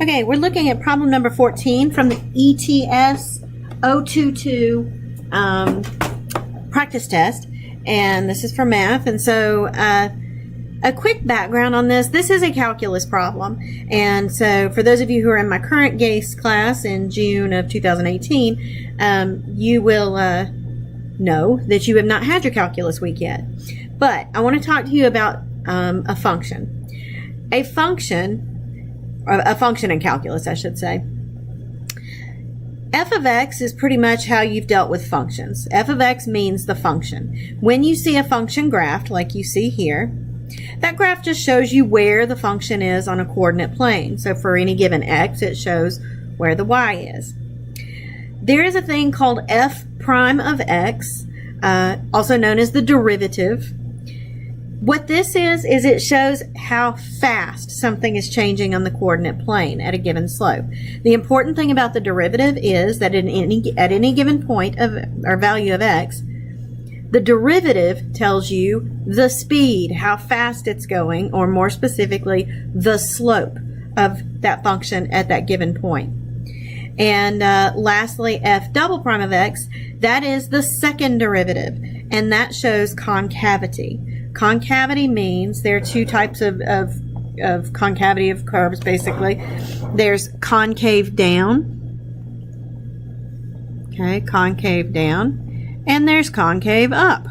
Okay, we're looking at problem number 14 from the ETS 022 practice test, and this is for math. And so a quick background on this. This is a calculus problem, and so for those of you who are in my current GACE class in June of 2018, you will know that you have not had your calculus week yet. But I want to talk to you about a function. A function in calculus, I should say. F of x is pretty much how you've dealt with functions. F of x means the function. When you see a function graphed, like you see here, that graph just shows you where the function is on a coordinate plane. So for any given x, it shows where the y is. There is a thing called f prime of x, also known as the derivative. What this is it shows how fast something is changing on the coordinate plane at a given slope. The important thing about the derivative is that at any given point of or value of x, the derivative tells you the speed, how fast it's going, or more specifically, the slope of that function at that given point. And lastly, f double prime of x, that is the second derivative, and that shows concavity. Concavity means there are two types of concavity of curves, basically. There's concave down, okay, concave down, and there's concave up.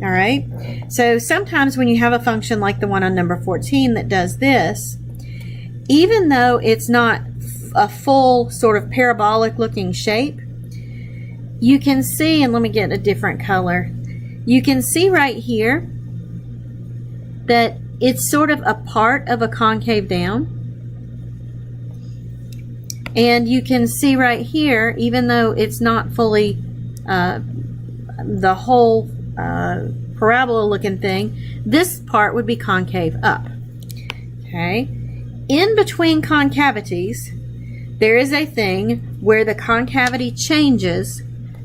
All right, so sometimes when you have a function like the one on number 14 that does this, even though it's not a full sort of parabolic looking shape, you can see, and let me get a different color, you can see right here that it's sort of a part of a concave down. And you can see right here, even though it's not fully the whole parabola looking thing, this part would be concave up. Okay. In between concavities, there is a thing where the concavity changes,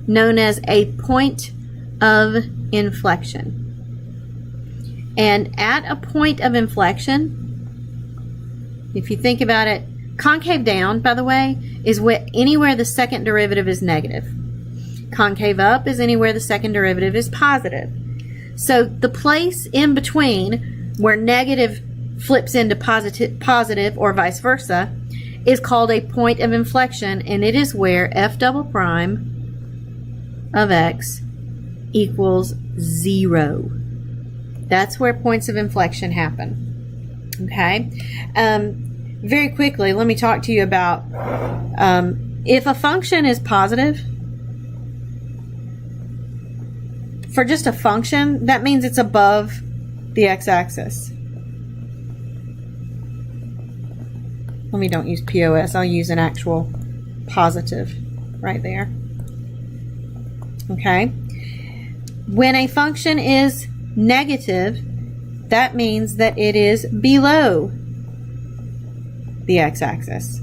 known as a point of inflection. And at a point of inflection, if you think about it, concave down, by the way, is anywhere the second derivative is negative. Concave up is anywhere the second derivative is positive. So the place in between where negative flips into positive or vice versa is called a point of inflection, and it is where f double prime of x equals 0. That's where points of inflection happen. Okay. Very quickly, let me talk to you about if a function is positive, for just a function, that means it's above the x-axis. Let me don't use POS, I'll use an actual positive right there. Okay. When a function is negative, that means that it is below the x-axis.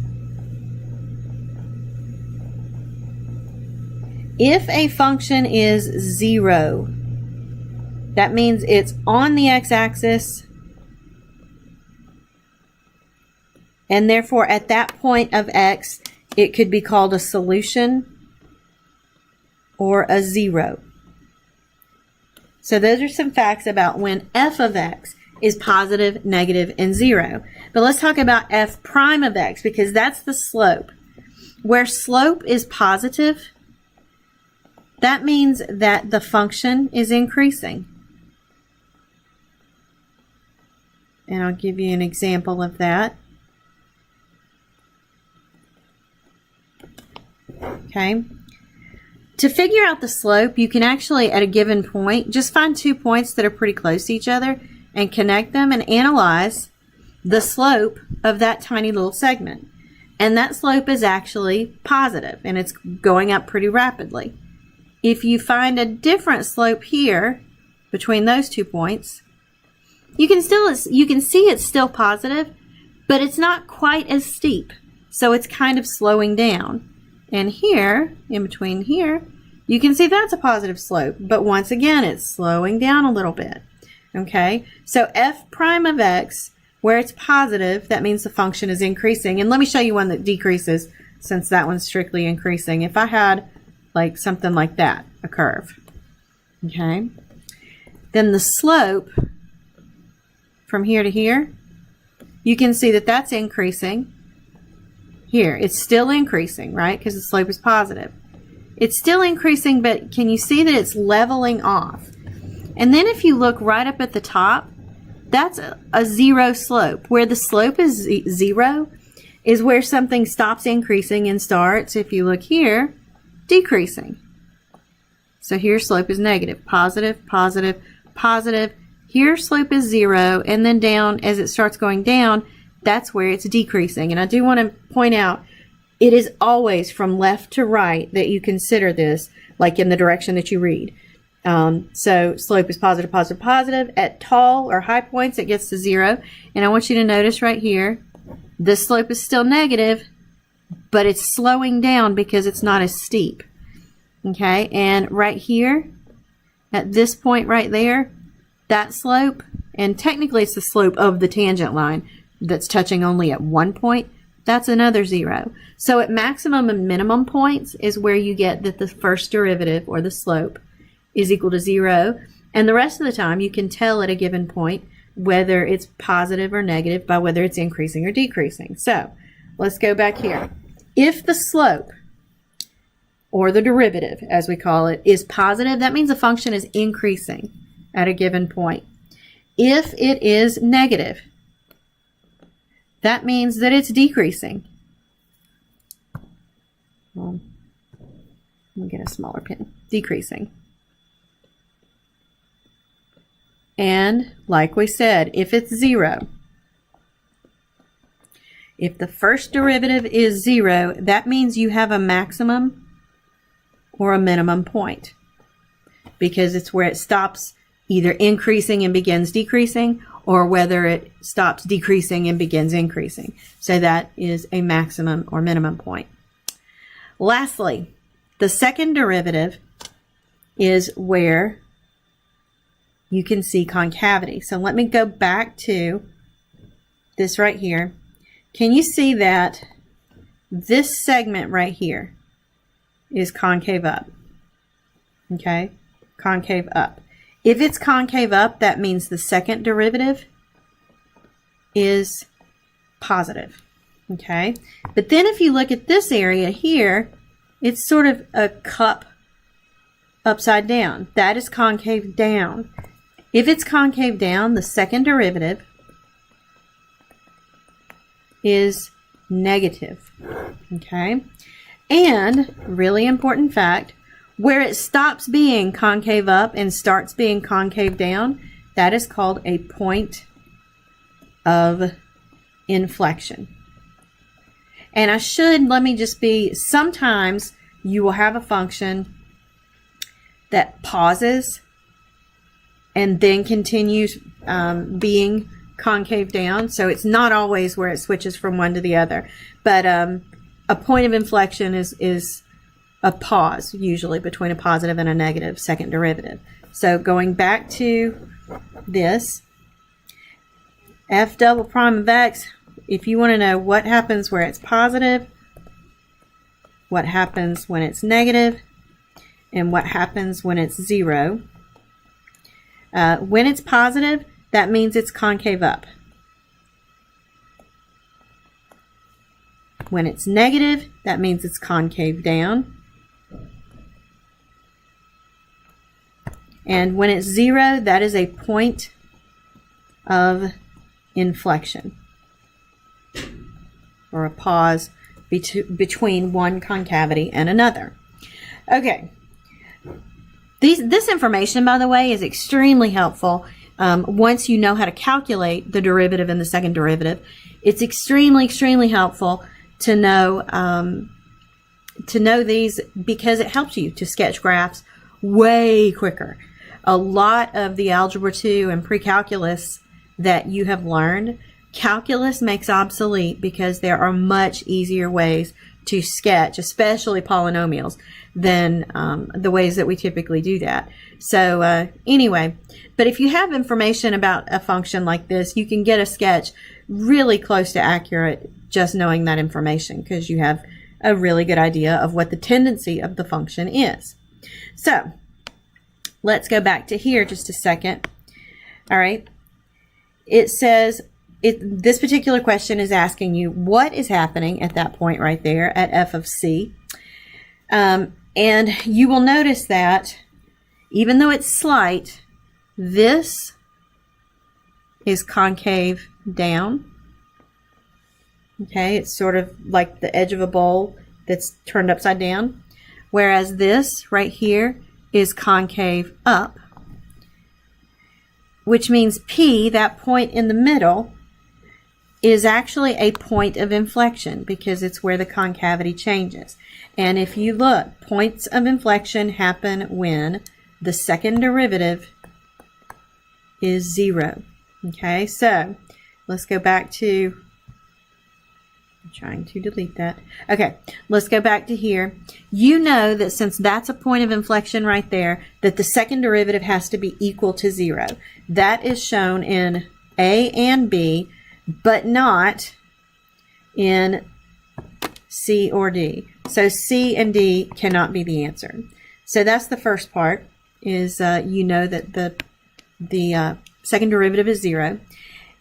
If a function is 0, that means it's on the x-axis, and therefore at that point of x, it could be called a solution or a 0. So those are some facts about when f of x is positive, negative, and 0. But let's talk about f prime of x, because that's the slope. Where slope is positive, that means that the function is increasing. And I'll give you an example of that. Okay. To figure out the slope, you can actually, at a given point, just find 2 points that are pretty close to each other and connect them and analyze the slope of that tiny little segment. And that slope is actually positive, and it's going up pretty rapidly. If you find a different slope here between those 2 points, you can see it's still positive, but it's not quite as steep. So it's kind of slowing down. And here, in between here, you can see that's a positive slope, but once again, it's slowing down a little bit. Okay, so f prime of x Where it's positive, that means the function is increasing. And let me show you one that decreases, since that one's strictly increasing. If I had like something like that, a curve, okay, then the slope from here to here, you can see that that's increasing. Here, it's still increasing, right? Because the slope is positive. It's still increasing, but can you see that it's leveling off? And then if you look right up at the top, that's a zero slope. Where the slope is zero is where something stops increasing and starts, if you look here, decreasing. So here slope is negative, positive, positive, positive. Here slope is zero, and then down, as it starts going down, that's where it's decreasing. And I do want to point out, it is always from left to right that you consider this, like in the direction that you read. So slope is positive, positive, positive. At tall or high points, it gets to zero. And I want you to notice right here, the slope is still negative, but it's slowing down because it's not as steep. Okay, and right here, at this point right there, that slope, and technically it's the slope of the tangent line that's touching only at one point, that's another zero. So at maximum and minimum points is where you get that the first derivative, or the slope, is equal to zero. And the rest of the time you can tell at a given point whether it's positive or negative by whether it's increasing or decreasing. So let's go back here. If the slope, or the derivative as we call it, is positive, that means the function is increasing at a given point. If it is negative, that means that it's decreasing. Let me get a smaller pen. Decreasing. And like we said, if it's zero, if the first derivative is zero, that means you have a maximum or a minimum point, because it's where it stops either increasing and begins decreasing, or whether it stops decreasing and begins increasing. So that is a maximum or minimum point. Lastly, the second derivative is where you can see concavity. So let me go back to this right here. Can you see that this segment right here is concave up? Okay, concave up. If it's concave up, that means the second derivative is positive. Okay, but then if you look at this area here, it's sort of a cup upside down. That is concave down. If it's concave down, the second derivative is negative. Okay, and really important fact, where it stops being concave up and starts being concave down, that is called a point of inflection. And let me just be, sometimes you will have a function that pauses and then continues being concave down. So it's not always where it switches from one to the other. But a point of inflection is a pause, usually between a positive and a negative second derivative. So going back to this, f double prime of x, if you want to know what happens where it's positive, what happens when it's negative, and what happens when it's zero. When it's positive, that means it's concave up. When it's negative, that means it's concave down. And when it's zero, that is a point of inflection, or a pause between one concavity and another. Okay. This information, by the way, is extremely helpful once you know how to calculate the derivative and the second derivative. It's extremely, extremely helpful to know these, because it helps you to sketch graphs way quicker. A lot of the Algebra 2 and pre-calculus that you have learned, calculus makes obsolete, because there are much easier ways to sketch, especially polynomials, than the ways that we typically do that. So anyway, but if you have information about a function like this, you can get a sketch really close to accurate just knowing that information, because you have a really good idea of what the tendency of the function is. So let's go back to here just a second. All right. It says, this particular question is asking you what is happening at that point right there at f of c. And you will notice that even though it's slight, this is concave down. Okay, it's sort of like the edge of a bowl that's turned upside down. Whereas this right here is concave up, which means P, that point in the middle, is actually a point of inflection because it's where the concavity changes. And if you look, points of inflection happen when the second derivative is 0. Okay, so let's go back to, I'm trying to delete that. Okay, let's go back to here. You know that since that's a point of inflection right there, that the second derivative has to be equal to 0. That is shown in A and B, but not in C or D. So C and D cannot be the answer. So that's the first part, is you know that the second derivative is 0.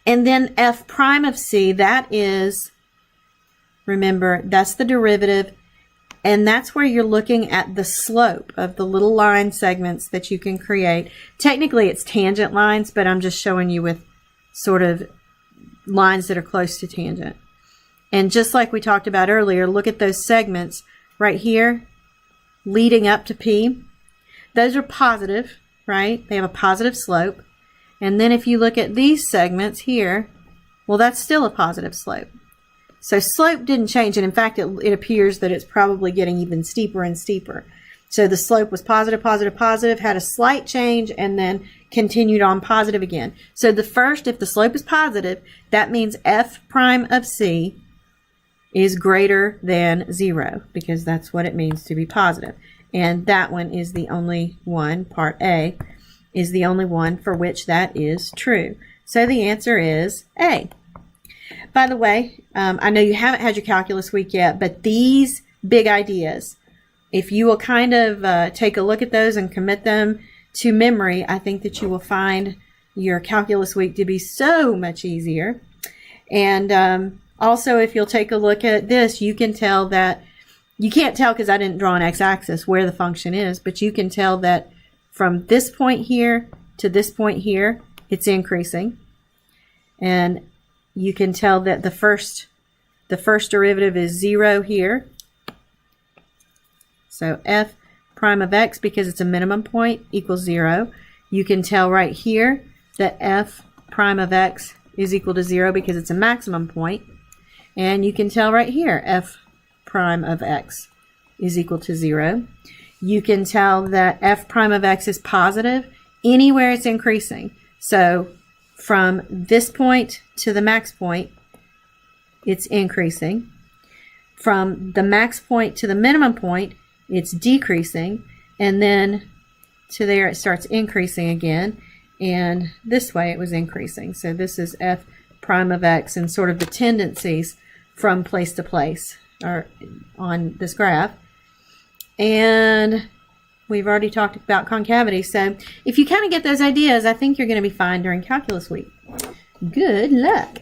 And then f prime of c, that is, remember, that's the derivative, and that's where you're looking at the slope of the little line segments that you can create. Technically it's tangent lines, but I'm just showing you with sort of lines that are close to tangent. And just like we talked about earlier, look at those segments right here leading up to P. Those are positive, right? They have a positive slope. And then if you look at these segments here, well, that's still a positive slope. So slope didn't change, and in fact, it appears that it's probably getting even steeper and steeper. So the slope was positive, positive, positive, had a slight change, and then continued on positive again. So the first, if the slope is positive, that means f prime of c is greater than 0, because that's what it means to be positive. And that one is the only one, part A, is the only one for which that is true. So the answer is A. By the way, I know you haven't had your calculus week yet, but these big ideas, if you will kind of take a look at those and commit them to memory, I think that you will find your calculus week to be so much easier. And also, if you'll take a look at this, you can tell that, you can't tell because I didn't draw an x-axis where the function is, but you can tell that from this point here to this point here, it's increasing. And you can tell that the first derivative is 0 here. So f prime of x, because it's a minimum point, equals 0. You can tell right here that f prime of x is equal to 0 because it's a maximum point. And you can tell right here f prime of x is equal to 0. You can tell that f prime of x is positive anywhere it's increasing. So from this point to the max point, it's increasing. From the max point to the minimum point, it's decreasing. And then to there, it starts increasing again. And this way, it was increasing. So this is f prime of x and sort of the tendencies from place to place or on this graph. And we've already talked about concavity. So if you kind of get those ideas, I think you're going to be fine during calculus week. Good luck.